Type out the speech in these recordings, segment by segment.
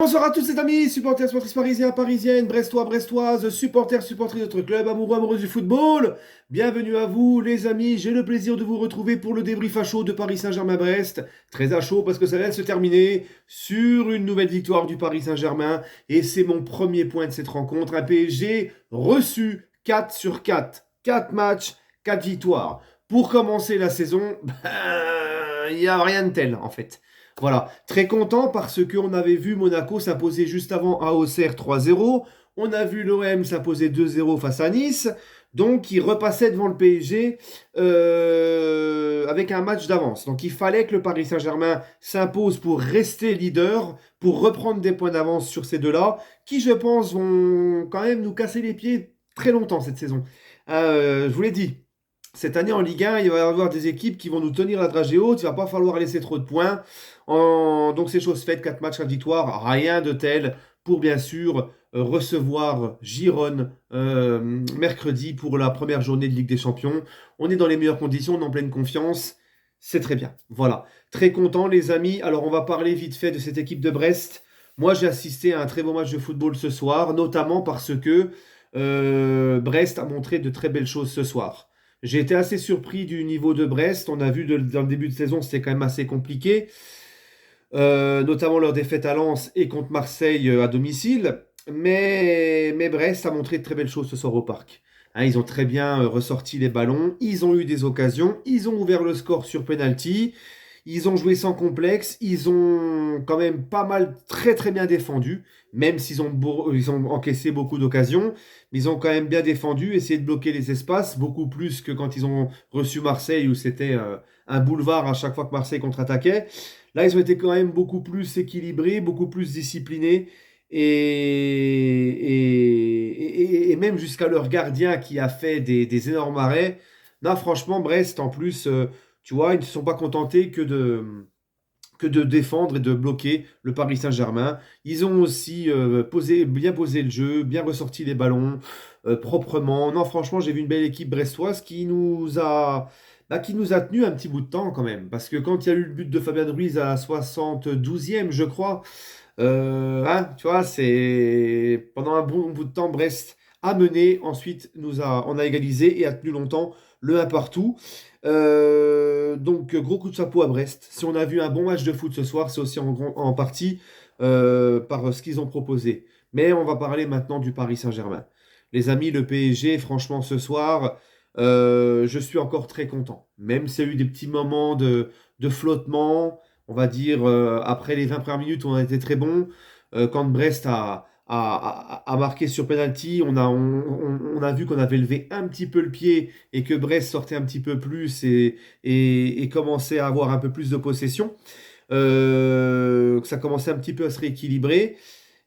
Bonsoir à tous les amis, supporters, supportrices parisiens, parisiennes, brestois, brestoises, supporters, supportrices de notre club, amoureux, amoureuses du football. Bienvenue à vous les amis, j'ai le plaisir de vous retrouver pour le débrief à chaud de Paris Saint-Germain-Brest. Très à chaud parce que ça vient de se terminer sur une nouvelle victoire du Paris Saint-Germain. Et c'est mon premier point de cette rencontre, un PSG reçu 4 sur 4. 4 matchs, 4 victoires. Pour commencer la saison, il n'y a rien de tel en fait. Voilà, très content parce qu'on avait vu Monaco s'imposer juste avant à Auxerre 3-0. On a vu l'OM s'imposer 2-0 face à Nice. Donc, il repassait devant le PSG avec un match d'avance. Donc, il fallait que le Paris Saint-Germain s'impose pour rester leader, pour reprendre des points d'avance sur ces deux-là, qui, je pense, vont quand même nous casser les pieds très longtemps cette saison. Je vous l'ai dit, cette année en Ligue 1, il va y avoir des équipes qui vont nous tenir la dragée haute. Il ne va pas falloir laisser trop de points. Donc c'est chose faite, 4 matchs à victoire, rien de tel pour bien sûr recevoir Girone mercredi pour la première journée de Ligue des Champions. On est dans les meilleures conditions, on est en pleine confiance. C'est très bien. Voilà. Très content les amis. Alors on va parler vite fait de cette équipe de Brest. Moi j'ai assisté à un très beau match de football ce soir, notamment parce que Brest a montré de très belles choses ce soir. J'ai été assez surpris du niveau de Brest. On a vu dans le début de saison, c'était quand même assez compliqué, notamment leur défaite à Lens et contre Marseille à domicile. Mais Brest a montré de très belles choses ce soir au parc. Hein, ils ont très bien ressorti les ballons, ils ont eu des occasions, ils ont ouvert le score sur penalty, ils ont joué sans complexe, ils ont quand même pas mal, très très bien défendu, même ils ont encaissé beaucoup d'occasions, mais ils ont quand même bien défendu, essayé de bloquer les espaces, beaucoup plus que quand ils ont reçu Marseille où c'était un boulevard à chaque fois que Marseille contre-attaquait. Là, ils ont été quand même beaucoup plus équilibrés, beaucoup plus disciplinés. Et même jusqu'à leur gardien qui a fait des énormes arrêts. Là, franchement, Brest, en plus, tu vois, ils ne se sont pas contentés que de défendre et de bloquer le Paris Saint-Germain. Ils ont aussi bien posé le jeu, bien ressorti les ballons, proprement. Non, franchement, j'ai vu une belle équipe brestoise qui nous a tenu un petit bout de temps quand même. Parce que quand il y a eu le but de Fabien Ruiz à la 72e, je crois, hein, tu vois, c'est pendant un bon bout de temps, Brest a mené, ensuite on a égalisé et a tenu longtemps le un partout. Donc gros coup de chapeau à Brest. Si on a vu un bon match de foot ce soir, c'est aussi en partie par ce qu'ils ont proposé. Mais on va parler maintenant du Paris Saint-Germain. Les amis, le PSG, franchement, ce soir, je suis encore très content. Même s'il y a eu des petits moments de flottement, on va dire, après les 20 premières minutes, on a été très bon. Quand Brest a marqué sur penalty, on a vu qu'on avait levé un petit peu le pied et que Brest sortait un petit peu plus et commençait à avoir un peu plus de possession. Que ça commençait un petit peu à se rééquilibrer.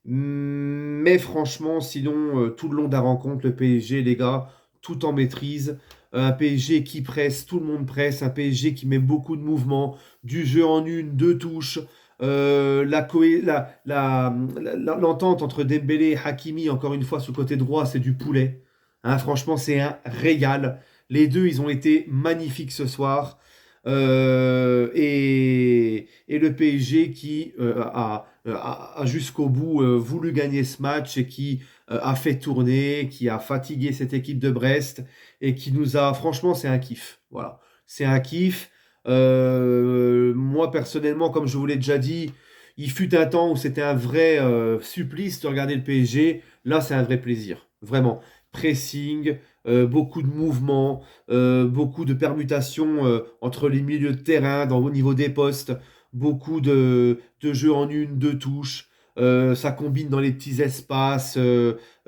Mais franchement, sinon, tout le long de la rencontre, le PSG, les gars, tout en maîtrise. Un PSG qui presse, tout le monde presse. Un PSG qui met beaucoup de mouvements, du jeu en une, deux touches. L'entente entre Dembélé et Hakimi, encore une fois, sur le côté droit, c'est du poulet. Hein, franchement, c'est un régal. Les deux, ils ont été magnifiques ce soir. Et le PSG qui a jusqu'au bout voulu gagner ce match et qui a fait tourner, qui a fatigué cette équipe de Brest et qui nous a, franchement, c'est un kiff. Voilà, c'est un kiff. Moi, personnellement, comme je vous l'ai déjà dit, il fut un temps où c'était un vrai supplice de regarder le PSG. Là, c'est un vrai plaisir. Vraiment. Pressing, beaucoup de mouvements, beaucoup de permutations entre les milieux de terrain, au niveau des postes, beaucoup de jeux en une, deux touches. Ça combine dans les petits espaces,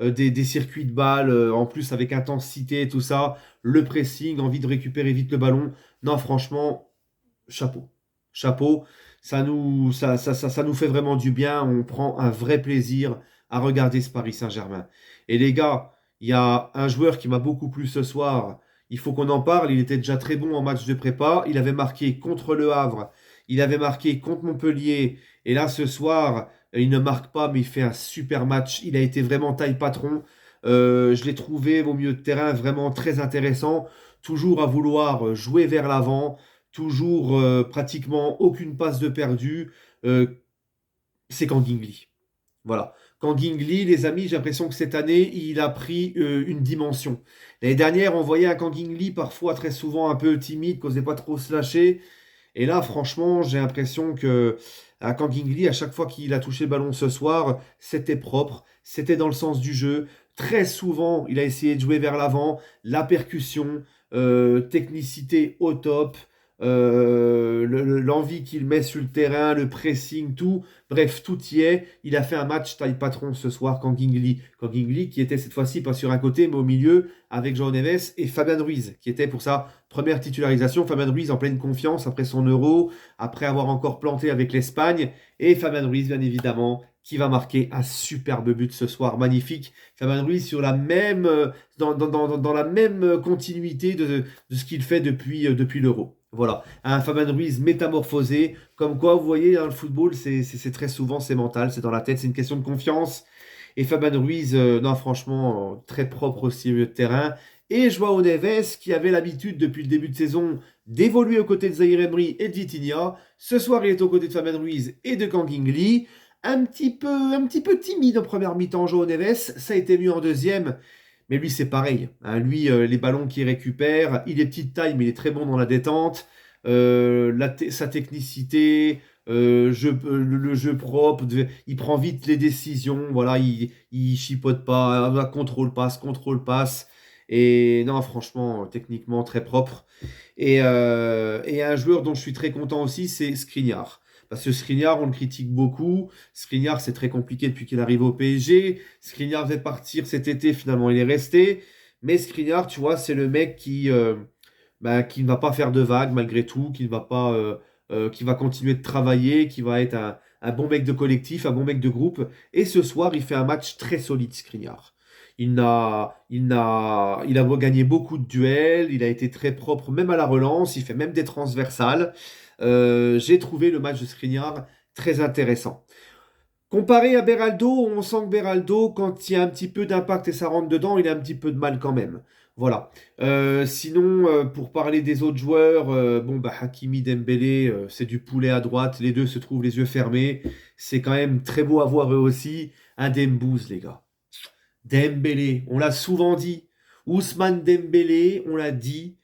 des circuits de balles, en plus avec intensité, tout ça. Le pressing, envie de récupérer vite le ballon. Non, franchement, chapeau. Chapeau. Ça nous fait vraiment du bien. On prend un vrai plaisir à regarder ce Paris Saint-Germain. Et les gars, il y a un joueur qui m'a beaucoup plu ce soir. Il faut qu'on en parle. Il était déjà très bon en match de prépa. Il avait marqué contre Le Havre. Il avait marqué contre Montpellier. Et là, ce soir, il ne marque pas, mais il fait un super match. Il a été vraiment taille patron. Je l'ai trouvé au milieu de terrain vraiment très intéressant. Toujours à vouloir jouer vers l'avant. Toujours pratiquement aucune passe de perdu. C'est Kangingli. Voilà. Kangin Lee, les amis, j'ai l'impression que cette année, il a pris une dimension. L'année dernière, on voyait un Kangin Lee parfois très souvent un peu timide, qui n'osait pas trop se lâcher. Et là, franchement, j'ai l'impression que à Kang In Lee, à chaque fois qu'il a touché le ballon ce soir, c'était propre, c'était dans le sens du jeu. Très souvent, il a essayé de jouer vers l'avant, la percussion, technicité au top, l'envie qu'il met sur le terrain, le pressing, tout. Bref, tout y est. Il a fait un match taille patron ce soir, Kang In Lee. Kang In Lee qui était cette fois-ci pas sur un côté, mais au milieu, avec João Neves et Fabian Ruiz, qui était pour ça première titularisation. Fabien Ruiz en pleine confiance après son Euro, après avoir encore planté avec l'Espagne. Et Fabien Ruiz, bien évidemment, qui va marquer un superbe but ce soir, magnifique. Fabien Ruiz sur la même, dans la même continuité de ce qu'il fait depuis l'Euro. Voilà, un Fabien Ruiz métamorphosé, comme quoi vous voyez dans le football, c'est très souvent c'est mental, c'est dans la tête, c'est une question de confiance. Et Fabien Ruiz, non franchement, très propre aussi au milieu de terrain. Et João Neves, qui avait l'habitude depuis le début de saison d'évoluer aux côtés de Zaïre Emery et de Vitinha. Ce soir, il est aux côtés de Fabien Ruiz et de Kang In Lee. Un petit peu timide en première mi-temps, João Neves. Ça a été mieux en deuxième. Mais lui, c'est pareil. Hein. Lui, les ballons qu'il récupère, il est petite taille, mais il est très bon dans la détente. Sa technicité, le jeu propre, il prend vite les décisions. Voilà, il chipote pas, contrôle passe. Et non, franchement, techniquement très propre. Et un joueur dont je suis très content aussi, c'est Skriniar. Parce que Skriniar, on le critique beaucoup. Skriniar, c'est très compliqué depuis qu'il arrive au PSG. Skriniar devait partir cet été, finalement, il est resté. Mais Skriniar, tu vois, c'est le mec qui ne va pas faire de vagues malgré tout, qui va continuer de travailler, qui va être un bon mec de collectif, un bon mec de groupe. Et ce soir, il fait un match très solide, Skriniar. Il a gagné beaucoup de duels, il a été très propre même à la relance, il fait même des transversales. J'ai trouvé le match de Skriniar très intéressant. Comparé à Beraldo, on sent que Beraldo, quand il y a un petit peu d'impact et ça rentre dedans, il a un petit peu de mal quand même. Voilà. Sinon, pour parler des autres joueurs, bon, bah, Hakimi, Dembélé, c'est du poulet à droite. Les deux se trouvent les yeux fermés. C'est quand même très beau à voir eux aussi. Un Dembouz, les gars. Dembélé, on l'a souvent dit. Ousmane Dembélé, on l'a dit.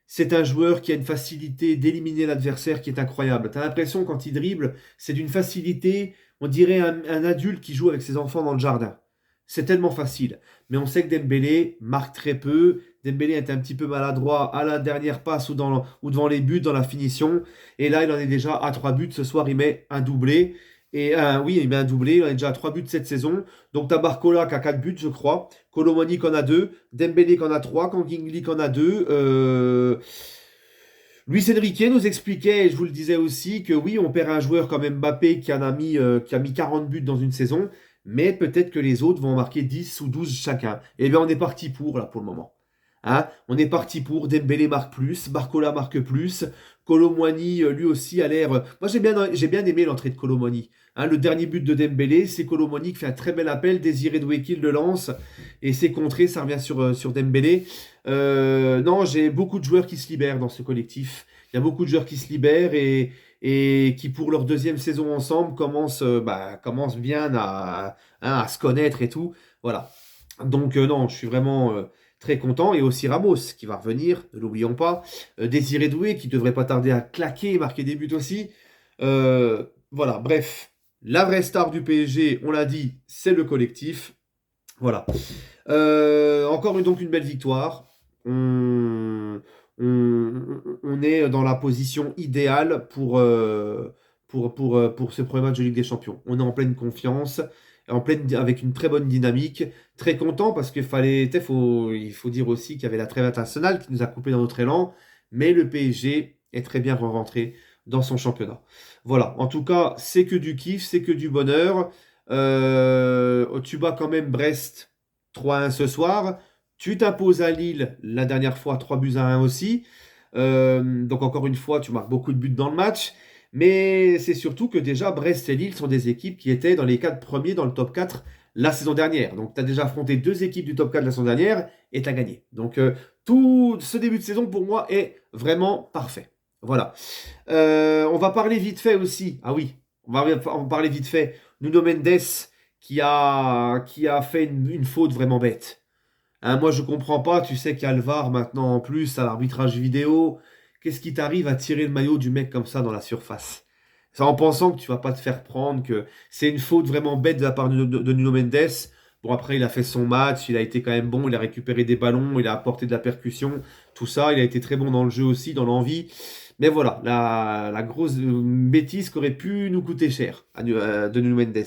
C'est un joueur qui a une facilité d'éliminer l'adversaire qui est incroyable. T'as l'impression quand il dribble, c'est d'une facilité, on dirait un adulte qui joue avec ses enfants dans le jardin. C'est tellement facile. Mais on sait que Dembélé marque très peu. Dembélé est un petit peu maladroit à la dernière passe ou devant les buts, dans la finition. Et là, il en est déjà à 3 buts. Ce soir, il met un doublé. Oui, il met un doublé. Il en est déjà à 3 buts cette saison. Donc, tu as Barcola qui a 4 buts, je crois. Colomoni qui en a 2. Dembélé qui en a 3. Kangin qui en a 2. Luis Enrique nous expliquait, et je vous le disais aussi, que oui, on perd un joueur comme Mbappé qui a mis 40 buts dans une saison, mais peut-être que les autres vont en marquer 10 ou 12 chacun. Eh bien, on est parti là, pour le moment. Hein, on est parti pour. Dembélé marque plus, Barcola marque plus, Colomwani, lui aussi, a l'air. Moi, j'ai bien aimé l'entrée de Colomwani. Hein, le dernier but de Dembélé, c'est Colomwani qui fait un très bel appel, Désiré Doué qui le lance, et c'est contré, ça revient sur Dembélé. Non, j'ai beaucoup de joueurs qui se libèrent dans ce collectif. Il y a beaucoup de joueurs qui se libèrent et qui, pour leur deuxième saison ensemble, commencent bien à se connaître et tout. Voilà. Donc, non, je suis vraiment très content. Et aussi Ramos qui va revenir, ne l'oublions pas. Désiré Doué qui devrait pas tarder à claquer et marquer des buts aussi. Voilà, bref. La vraie star du PSG, on l'a dit, c'est le collectif. Voilà. Encore donc une belle victoire. On est dans la position idéale pour ce premier match de Ligue des Champions. On est en pleine confiance, avec une très bonne dynamique. Très content parce qu'il il faut dire aussi qu'il y avait la trêve internationale qui nous a coupé dans notre élan. Mais le PSG est très bien rentré dans son championnat. Voilà, en tout cas, c'est que du kiff, c'est que du bonheur. Tu bats quand même Brest 3-1 ce soir. Tu t'imposes à Lille la dernière fois 3-1 aussi. Donc encore une fois, tu marques beaucoup de buts dans le match. Mais c'est surtout que déjà Brest et Lille sont des équipes qui étaient dans les 4 premiers dans le top 4 la saison dernière. Donc tu as déjà affronté 2 équipes du top 4 la saison dernière et tu as gagné. Donc tout ce début de saison pour moi est vraiment parfait. Voilà. On va parler vite fait aussi. Ah oui, on va en parler vite fait. Nuno Mendes qui a fait une faute vraiment bête. Hein, moi, je comprends pas. Tu sais qu'il y a le VAR maintenant en plus, à l'arbitrage vidéo. Qu'est-ce qui t'arrive à tirer le maillot du mec comme ça dans la surface? C'est en pensant que tu vas pas te faire prendre, que c'est une faute vraiment bête de la part de Nuno Mendes. Bon, après, il a fait son match, il a été quand même bon, il a récupéré des ballons, il a apporté de la percussion, tout ça. Il a été très bon dans le jeu aussi, dans l'envie. Mais voilà, la grosse bêtise qui aurait pu nous coûter cher de Nuno Mendes.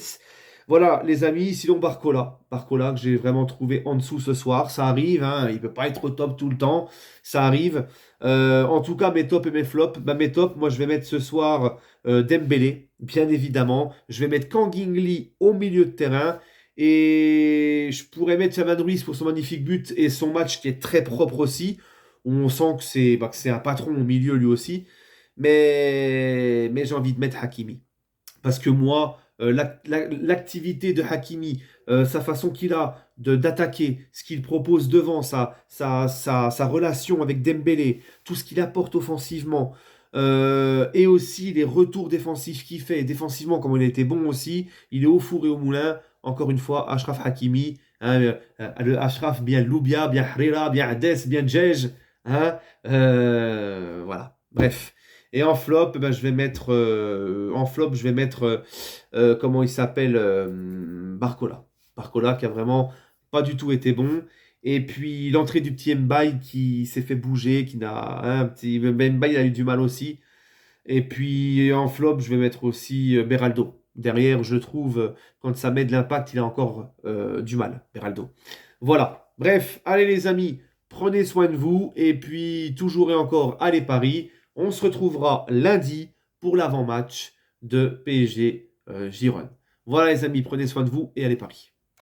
Voilà, les amis, sinon Barcola. Barcola que j'ai vraiment trouvé en dessous ce soir. Ça arrive, hein, il peut pas être au top tout le temps. Ça arrive. En tout cas, mes tops et mes flops. Bah, mes tops, moi je vais mettre ce soir Dembélé, bien évidemment. Je vais mettre Kang Lee au milieu de terrain. Et je pourrais mettre Fabian Ruiz pour son magnifique but et son match qui est très propre aussi. Où on sent que c'est un patron au milieu lui aussi. Mais j'ai envie de mettre Hakimi. Parce que moi, l'activité de Hakimi, sa façon qu'il a d'attaquer, ce qu'il propose devant, sa relation avec Dembélé, tout ce qu'il apporte offensivement, et aussi les retours défensifs qu'il fait, défensivement, comme il a été bon aussi, il est au four et au moulin. Encore une fois, Achraf Hakimi, hein, le Achraf bien Loubia, bien Harira, bien Hades, bien Djej, hein, voilà. Bref. Et en flop, je vais mettre comment il s'appelle Barcola. Barcola qui a vraiment pas du tout été bon. Et puis l'entrée du petit Mbaye qui s'est fait bouger, qui n'a hein, un petit Mbaye il a eu du mal aussi. Et puis en flop, je vais mettre aussi Beraldo. Derrière, je trouve quand ça met de l'impact, il a encore du mal, Beraldo. Voilà. Bref, allez les amis, prenez soin de vous et puis toujours et encore, allez Paris. On se retrouvera lundi pour l'avant-match de PSG Gironne. Voilà les amis, prenez soin de vous et allez Paris.